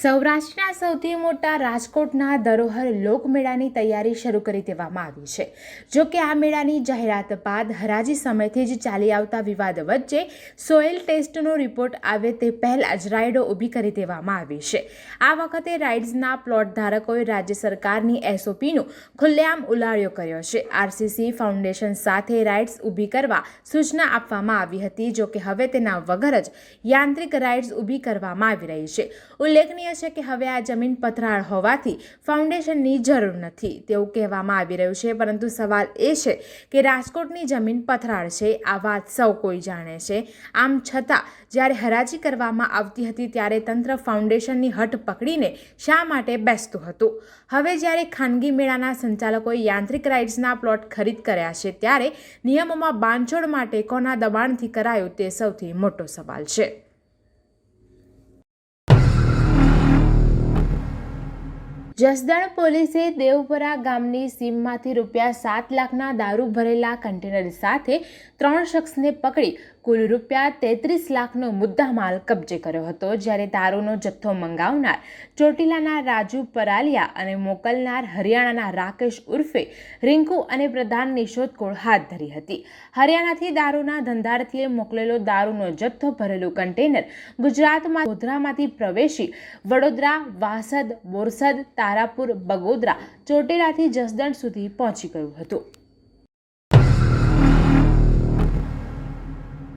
સૌરાષ્ટ્રના સૌથી મોટા રાજકોટના ધરોહર લોકમેળાની તૈયારી શરૂ કરી દેવામાં આવી છે. જો કે આ મેળાની જાહેરાત બાદ હરાજી સમયથી જ ચાલી આવતા વિવાદ વચ્ચે સોઇલ ટેસ્ટનો રિપોર્ટ આવે તે પહેલાં જ રાઇડો ઊભી કરી દેવામાં આવી છે. આ વખતે રાઇડ્સના પ્લોટ ધારકોએ રાજ્ય સરકારની એસઓપીનો ખુલ્લેઆમ ઉલાળ્યો કર્યો છે. આરસીસી ફાઉન્ડેશન સાથે રાઇડ્સ ઊભી કરવા સૂચના આપવામાં આવી હતી. જો કે હવે તેના વગર જ યાંત્રિક રાઇડ્સ ઊભી કરવામાં આવી રહી છે. ઉલ્લેખનીય છે કે હવે આ જમીન પથરાળ હોવાથી ફાઉન્ડેશનની જરૂર નથી તેવું કહેવામાં આવી રહ્યું છે. પરંતુ સવાલ એ છે કે રાજકોટની જમીન પથરાળ છે, આ વાત સૌ કોઈ જાણે છે. આમ છતાં જ્યારે હરાજી કરવામાં આવતી હતી ત્યારે તંત્ર ફાઉન્ડેશનની હઠ પકડીને શા માટે બેસતું હતું? હવે જ્યારે ખાનગી મેળાના સંચાલકોએ યાંત્રિક રાઇડ્સના પ્લોટ ખરીદ કર્યા છે ત્યારે નિયમોમાં બાંધછોડ માટે કોના દબાણથી કરાયું તે સૌથી મોટો સવાલ છે. જસદણ પોલીસે દેવપરા ગામની સીમમાંથી ₹7 લાખના દારૂ ભરેલા કન્ટેનર સાથે 3 શખ્સને પકડી કુલ ₹33 લાખનો મુદ્દામાલ કબજે કર્યો હતો. જ્યારે દારૂનો જથ્થો મંગાવનાર ચોટીલાના રાજુ પરાલિયા અને મોકલનાર હરિયાણાના રાકેશ ઉર્ફે રિંકુ અને પ્રધાનની શોધખોળ હાથ ધરી હતી. હરિયાણાથી દારૂના ધંધાર્થીએ મોકલેલો દારૂનો જથ્થો ભરેલું કન્ટેનર ગુજરાતમાં ગોધરામાંથી પ્રવેશી વડોદરા, વાસદ, બોરસદ, તારાપુર, બગોદરા, ચોટીલાથી જસદણ સુધી પહોંચી ગયું હતું.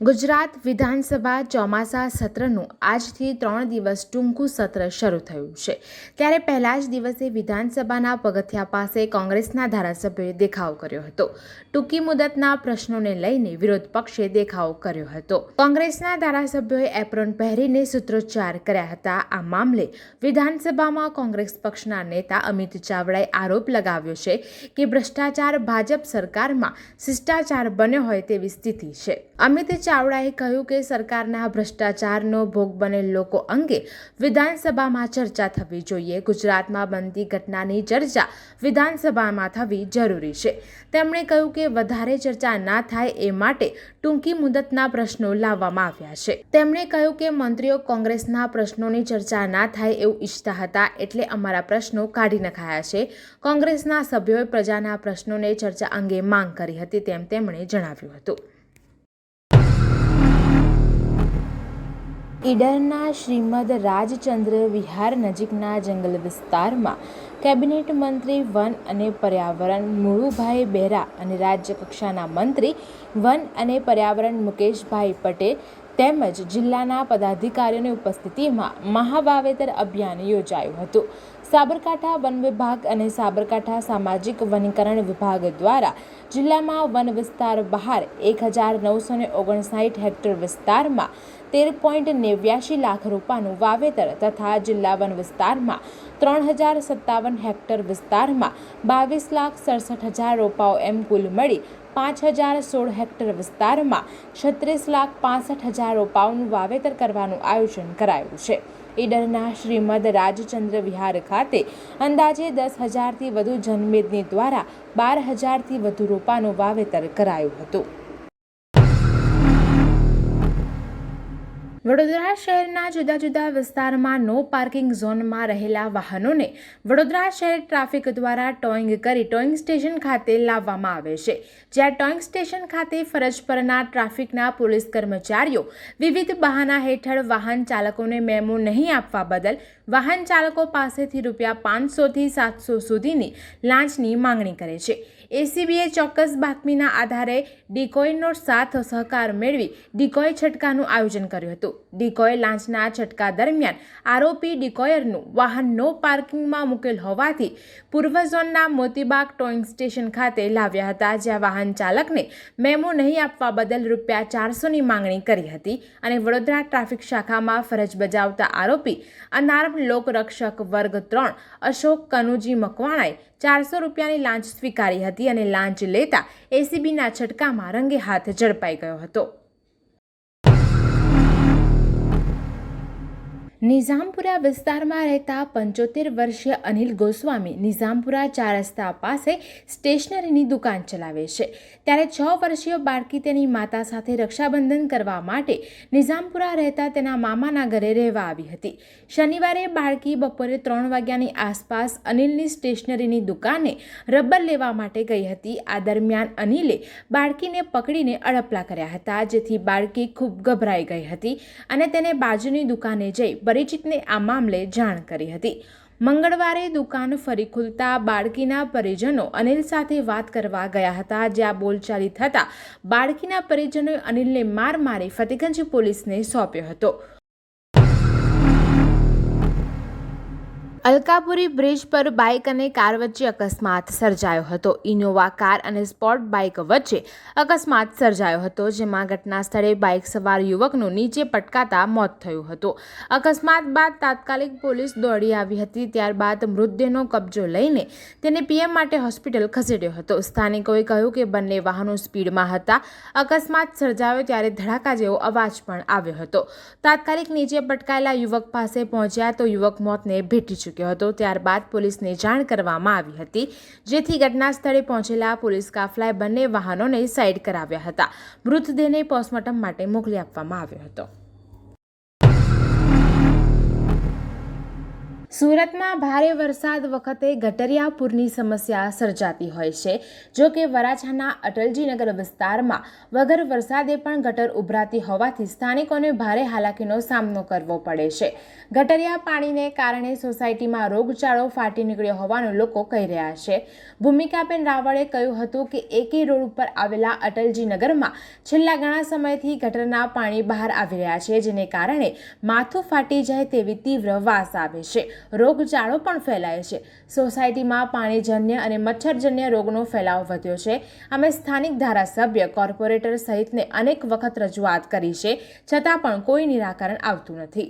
ગુજરાત વિધાનસભા ચોમાસા સત્રનું આજથી 3 દિવસ ટૂંકું સત્ર શરૂ થયું છે. ત્યારે પહેલા જ દિવસે વિધાનસભાના પગથિયા પાસે કોંગ્રેસના ધારાસભ્યોએ દેખાવ કર્યો હતો. ટૂંકી મુદતના પ્રશ્નોને લઈને વિરોધ પક્ષે દેખાવ કર્યો હતો. કોંગ્રેસના ધારાસભ્યોએ એપ્રોન પહેરીને સૂત્રોચ્ચાર કર્યા હતા. આ મામલે વિધાનસભામાં કોંગ્રેસ પક્ષના નેતા અમિત ચાવડાએ આરોપ લગાવ્યો છે કે ભ્રષ્ટાચાર ભાજપ સરકારમાં શિષ્ટાચાર બન્યો હોય તેવી સ્થિતિ છે. અમિત ચાવડાએ કહ્યું કે સરકારના ભ્રષ્ટાચારનો ભોગ બનેલ લોકો અંગે વિધાનસભામાં ચર્ચા થવી જોઈએ. ગુજરાતમાં બનતી ઘટનાની ચર્ચા વિધાનસભામાં થવી જરૂરી છે. તેમણે કહ્યું કે વધારે ચર્ચા ના થાય એ માટે ટૂંકી મુદતના પ્રશ્નો લાવવામાં આવ્યા છે. તેમણે કહ્યું કે મંત્રીઓ કોંગ્રેસના પ્રશ્નોની ચર્ચા ના થાય એવું ઈચ્છતા હતા એટલે અમારા પ્રશ્નો કાઢી નખાયા છે. કોંગ્રેસના સભ્યોએ પ્રજાના પ્રશ્નોને ચર્ચા અંગે માંગ કરી હતી તેમ તેમણે જણાવ્યું હતું. ઈડરના શ્રીમદ રાજચંદ્ર વિહાર નજીકના જંગલ વિસ્તારમાં કેબિનેટ મંત્રી વન અને પર્યાવરણ મુળુભાઈ બેરા અને રાજ્ય કક્ષાના મંત્રી વન અને પર્યાવરણ મુકેશભાઈ પટેલ તેમજ જિલ્લાના પદાધિકારીઓની ઉપસ્થિતિમાં મહાવાવેતર અભિયાન યોજાયું હતું. સાબરકાંઠા વન વિભાગ અને સાબરકાંઠા સામાજિક વનીકરણ વિભાગ દ્વારા જિલ્લામાં વન વિસ્તાર બહાર 1959 હેક્ટર વિસ્તારમાં 13.89 લાખ રોપાનું વાવેતર તથા જિલ્લા વન વિસ્તારમાં 3057 હેક્ટર વિસ્તારમાં 22,67,000 રોપાઓ એમ કુલ મળી 5016 હેક્ટર વિસ્તારમાં 36,65,000 રોપાઓનું વાવેતર કરવાનું આયોજન કરાયું છે. ઈડરના શ્રીમદ રાજચંદ્ર વિહાર ખાતે અંદાજે 10,000થી વધુ જનમેદની દ્વારા 12,000થી વધુ રોપાનું વાવેતર કરાયું હતું. વડોદરા શહેરના જુદા જુદા વિસ્તારમાં નો પાર્કિંગ ઝોનમાં રહેલા વાહનોને વડોદરા શહેર ટ્રાફિક દ્વારા ટોઈંગ કરી ટોઈંગ સ્ટેશન ખાતે લાવવામાં આવે છે. જ્યાં ટોઈંગ સ્ટેશન ખાતે ફરજ પરના ટ્રાફિકના પોલીસ કર્મચારીઓ વિવિધ બહાના હેઠળ વાહન ચાલકોને મેમો નહીં આપવા બદલ વાહન ચાલકો પાસેથી ₹500થી ₹700 સુધીની લાંચની માંગણી કરે છે. એસીબીએ ચોક્કસ બાતમીના આધારે ડિકોયનો સાથ સહકાર મેળવી ડિકોય છટકાનું આયોજન કર્યું હતું. ડિકોય લાંચના છટકા દરમિયાન આરોપી ડિકોયરનું વાહન નો પાર્કિંગમાં મૂકેલ હોવાથી પૂર્વ ઝોનના મોતીબાગ ટોઈંગ સ્ટેશન ખાતે લાવ્યા હતા. જ્યાં વાહન ચાલકને મેમો નહીં આપવા બદલ ₹400ની માંગણી કરી હતી અને વડોદરા ટ્રાફિક શાખામાં ફરજ બજાવતા આરોપી અનાર્મ લોકરક્ષક વર્ગ 3 અશોક કનુજી મકવાણાએ ₹400ની લાંચ સ્વીકારી હતી અને લાંચ લેતા એસીબીના છટકામાં રંગે હાથ ઝડપાઈ ગયો હતો. નિઝામપુરા વિસ્તારમાં રહેતા 75 વર્ષીય અનિલ ગોસ્વામી નિઝામપુરા 4 રસ્તા પાસે સ્ટેશનરીની દુકાન ચલાવે છે. ત્યારે 6 વર્ષીય બાળકી તેની માતા સાથે રક્ષાબંધન કરવા માટે નિઝામપુરા રહેતા તેના મામાના ઘરે રહેવા આવી હતી. શનિવારે બાળકી બપોરે 3 વાગ્યાની આસપાસ અનિલની સ્ટેશનરીની દુકાને રબર લેવા માટે ગઈ હતી. આ દરમિયાન અનિલે બાળકીને પકડીને અડપલા કર્યા હતા, જેથી બાળકી ખૂબ ગભરાઈ ગઈ હતી અને તેને બાજુની દુકાને જઈ પરિચિતને આ મામલે જાણ કરી હતી. મંગળવારે દુકાન ફરી ખુલતા બાળકીના પરિજનો અનિલ સાથે વાત કરવા ગયા હતા, જ્યાં બોલચાલી થતા બાળકીના પરિજનોએ અનિલને માર મારી ફતેગંજ પોલીસને સોંપ્યો હતો. અલકાપુરી બ્રિજ પર બાઇક અને કાર વચ્ચે અકસ્માત સર્જાયો હતો. ઇનોવા કાર અને સ્પોર્ટ બાઇક વચ્ચે અકસ્માત સર્જાયો હતો, જેમાં ઘટના સ્થળે બાઇક સવાર યુવકનું નીચે પટકાતા મોત થયું હતું. અકસ્માત બાદ તાત્કાલિક પોલીસ દોડી આવી હતી. ત્યારબાદ મૃતદેહનો કબજો લઈને તેને પીએમ માટે હોસ્પિટલ ખસેડ્યો હતો. સ્થાનિકોએ કહ્યું કે બંને વાહનો સ્પીડમાં હતા. અકસ્માત સર્જાયો ત્યારે ધડાકા જેવો અવાજ પણ આવ્યો હતો. તાત્કાલિક નીચે પટકાયેલા યુવક પાસે પહોંચ્યા તો યુવક મોતને ભેટી ચૂક્યો હતો. ત્યારબાદ પોલીસને જાણ કરવામાં આવી હતી, જેથી ઘટના સ્થળે પહોંચેલા પોલીસ કાફલાએ બંને વાહનોને સાઈડ કરાવ્યા હતા. મૃતદેહને પોસ્ટમોર્ટમ માટે મોકલી આપવામાં આવ્યો હતો. સુરતમાં ભારે વરસાદ વખતે ગટરિયા પૂરની સમસ્યા સર્જાતી હોય છે. જો કે વરાછાના અટલજીનગર વિસ્તારમાં વગર વરસાદે પણ ગટર ઉભરાતી હોવાથી સ્થાનિકોને ભારે હાલાકીનો સામનો કરવો પડે છે. ગટરિયા પાણીને કારણે સોસાયટીમાં રોગચાળો ફાટી નીકળ્યો હોવાનું લોકો કહી રહ્યા છે. ભૂમિકાબેન રાવળે કહ્યું હતું કે એકે રોડ ઉપર આવેલા અટલજીનગરમાં છેલ્લા ઘણા સમયથી ગટરના પાણી બહાર આવી રહ્યા છે, જેને કારણે માથું ફાટી જાય તેવી તીવ્ર વાસ આવે છે. રોગચાળો પણ ફેલાય છે. સોસાયટીમાં પાણીજન્ય અને મચ્છરજન્ય રોગનો ફેલાવ વધ્યો છે. અમે સ્થાનિક ધારાસભ્ય, કોર્પોરેટર સહિતને અનેક વખત રજૂઆત કરી છે, છતાં પણ કોઈ નિરાકરણ આવતું નથી.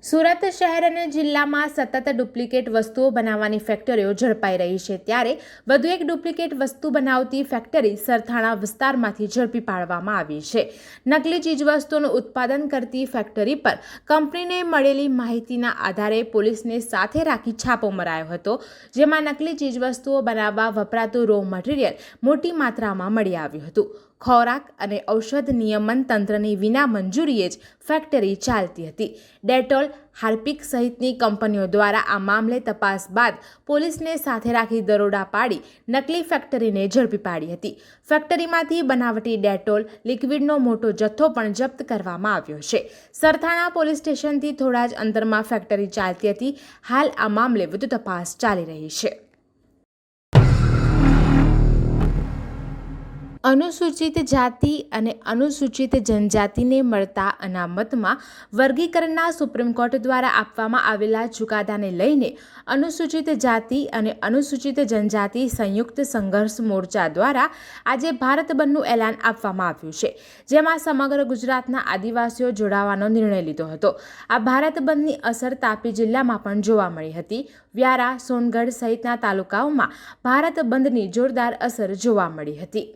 સુરત શહેર અને જિલ્લામાં સતત ડુપ્લિકેટ વસ્તુઓ બનાવવાની ફેક્ટરીઓ ઝડપાઈ રહી છે. ત્યારે વધુ એક ડુપ્લિકેટ વસ્તુ બનાવતી ફેક્ટરી સરથાણા વિસ્તારમાંથી ઝડપી પાડવામાં આવી છે. નકલી ચીજવસ્તુઓનું ઉત્પાદન કરતી ફેક્ટરી પર કંપનીને મળેલી માહિતીના આધારે પોલીસને સાથે રાખી છાપો મરાયો હતો, જેમાં નકલી ચીજવસ્તુઓ બનાવવા વપરાતું રો મટીરિયલ મોટી માત્રામાં મળી આવ્યું હતું. ખોરાક અને ઔષધ નિયમન તંત્રની વિના મંજૂરીએ જ ફેક્ટરી ચાલતી હતી. ડેટોલ, હાર્પિક સહિતની કંપનીઓ દ્વારા આ મામલે તપાસ બાદ પોલીસને સાથે રાખી દરોડા પાડી નકલી ફેક્ટરીને ઝડપી પાડી હતી. ફેક્ટરીમાંથી બનાવટી ડેટોલ લિક્વિડનો મોટો જથ્થો પણ જપ્ત કરવામાં આવ્યો છે. સરથાણા પોલીસ સ્ટેશનથી થોડા જ અંતરમાં ફેક્ટરી ચાલતી હતી. હાલ આ મામલે વધુ તપાસ ચાલી રહી છે. અનુસૂચિત જાતિ અને અનુસૂચિત જનજાતિને મળતા અનામતમાં વર્ગીકરણના સુપ્રીમ કોર્ટ દ્વારા આપવામાં આવેલા ચુકાદાને લઈને અનુસૂચિત જાતિ અને અનુસૂચિત જનજાતિ સંયુક્ત સંઘર્ષ મોરચા દ્વારા આજે ભારત બંધનું એલાન આપવામાં આવ્યું છે, જેમાં સમગ્ર ગુજરાતના આદિવાસીઓ જોડાવાનો નિર્ણય લીધો હતો. આ ભારત બંધની અસર તાપી જિલ્લામાં પણ જોવા મળી હતી. વ્યારા, સોનગઢ સહિતના તાલુકાઓમાં ભારત બંધની જોરદાર અસર જોવા મળી હતી.